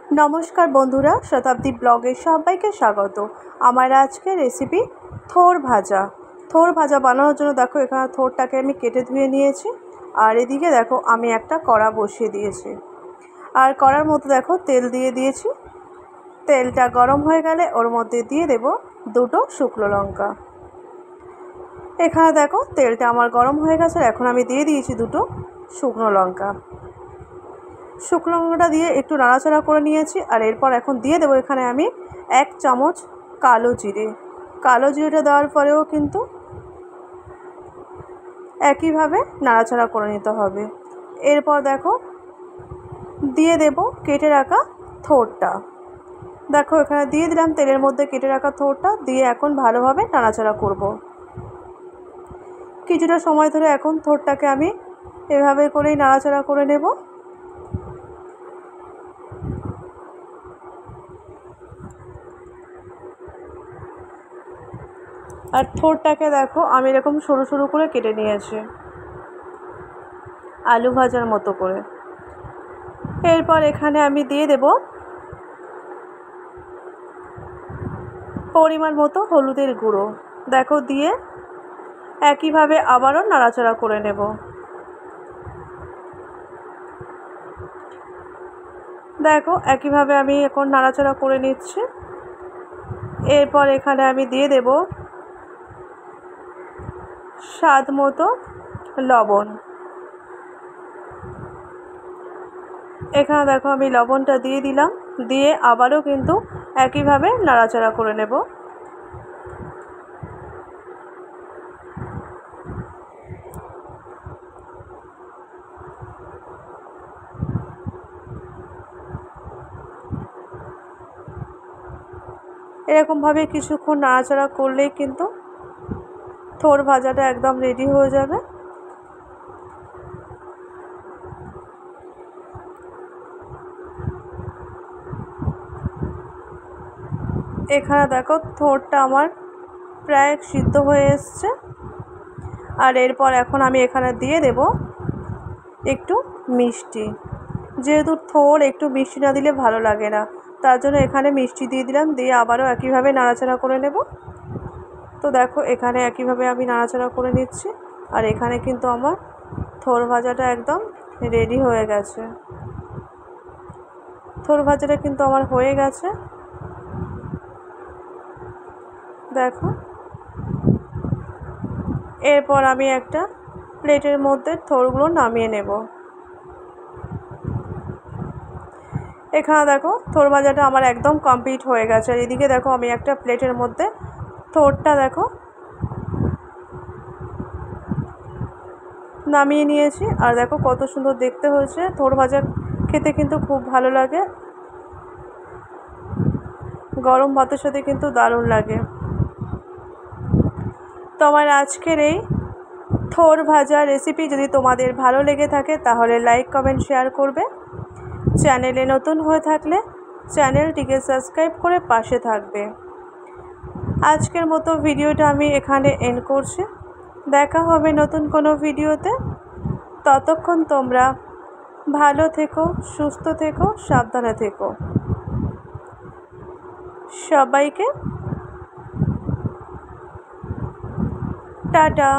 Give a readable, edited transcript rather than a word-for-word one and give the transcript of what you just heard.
নমস্কার বন্ধুরা, শতাব্দী ব্লগে সবাইকে স্বাগত। আমার আজকে রেসিপি থোড় ভাজা। থোড় ভাজা বানানোর জন্য দেখো এখানে থোড়টাকে আমি কেটে ধুয়ে নিয়েছি। আর এদিকে দেখো আমি একটা কড়া বসিয়ে দিয়েছি। আর কড়ার মধ্যে দেখো তেল দিয়ে দিয়েছি। তেলটা গরম হয়ে গেলে ওর মধ্যে দিয়ে দেব দুটো শুকনো লঙ্কা। এখানে দেখো তেলটা আমার গরম হয়ে গেছে। এখন আমি দিয়ে দিয়েছি দুটো শুকনো লঙ্কা। শুকনো লঙ্কাটা দিয়ে একটু নাড়াচাড়া করে নিয়েছি। আর এরপর এখন দিয়ে দেবো এখানে আমি 1 চামচ কালো জিরে। কালো জিরেটা দেওয়ার পরেও কিন্তু একইভাবে নাড়াচাড়া করে নিতে হবে। এরপর দেখো দিয়ে দেব কেটে রাখা থোড়টা। দেখো এখানে দিয়ে দিলাম তেলের মধ্যে কেটে রাখা থোড়টা দিয়ে এখন ভালোভাবে নাড়াচাড়া করব। কিছুটা সময় ধরে এখন থোড়টাকে আমি এভাবে করেই নাড়াচাড়া করে নেব। আর থোড়টাকে দেখো আমি এরকম সরু সরু করে কেটে নিয়েছি, আলু ভাজার মতো করে। এরপর এখানে আমি দিয়ে দেব পরিমাণ মতো হলুদের গুঁড়ো। দেখো দিয়ে একইভাবে আবারও নাড়াচাড়া করে নেব। দেখো একইভাবে আমি এখন নাড়াচাড়া করে নিচ্ছি। এরপর এখানে আমি দিয়ে দেব স্বাদ মতো লবণ। এখানে দেখো আমি লবণটা দিয়ে দিলাম, দিয়ে আবারও কিন্তু একইভাবে নাড়াচাড়া করে নেব। এরকমভাবে কিছুক্ষণ নাড়াচাড়া করলেই কিন্তু থোড় ভাজাটা একদম রেডি হয়ে যাবে। এখানে দেখো থোড়টা আমার প্রায় সিদ্ধ হয়ে এসছে। আর এরপর এখন আমি এখানে দিয়ে দেব একটু মিষ্টি। যেহেতু থোড় একটু মিষ্টি না দিলে ভালো লাগে না, তার জন্য এখানে মিষ্টি দিয়ে দিলাম। দিয়ে আবারও একইভাবে নাড়াচাড়া করে নেব। তো দেখো এখানে একইভাবে আমি নাড়াচাড়া করে নিচ্ছি। আর এখানে কিন্তু আমার থোড় ভাজাটা একদম রেডি হয়ে গেছে। থোড় ভাজাটা কিন্তু আমার হয়ে গেছে। দেখো এরপর আমি একটা প্লেটের মধ্যে থোড়গুলো নামিয়ে নেব। এখানে দেখো থোড় ভাজাটা আমার একদম কমপ্লিট হয়ে গেছে। আর এদিকে দেখো আমি একটা প্লেটের মধ্যে থোড়টা দেখো নামিয়ে নিয়েছি। আর দেখো কত সুন্দর দেখতে হয়েছে। থোড় ভাজা খেতে কিন্তু খুব ভালো লাগে, গরম ভাতের সাথে কিন্তু দারুণ লাগে। তো আমার আজকের এই থোড় ভাজা রেসিপি যদি তোমাদের ভালো লেগে থাকে তাহলে লাইক, কমেন্ট, শেয়ার করবে। চ্যানেলে নতুন হয়ে থাকলে চ্যানেলটিকে সাবস্ক্রাইব করে পাশে থাকবে। আজকের মতো ভিডিওটা আমি এখানে এন্ড করছি। দেখা হবে নতুন কোনো ভিডিওতে। ততক্ষণ তোমরা ভালো থেকো, সুস্থ থেকো, সাবধানে থেকো। সবাইকে টাটা।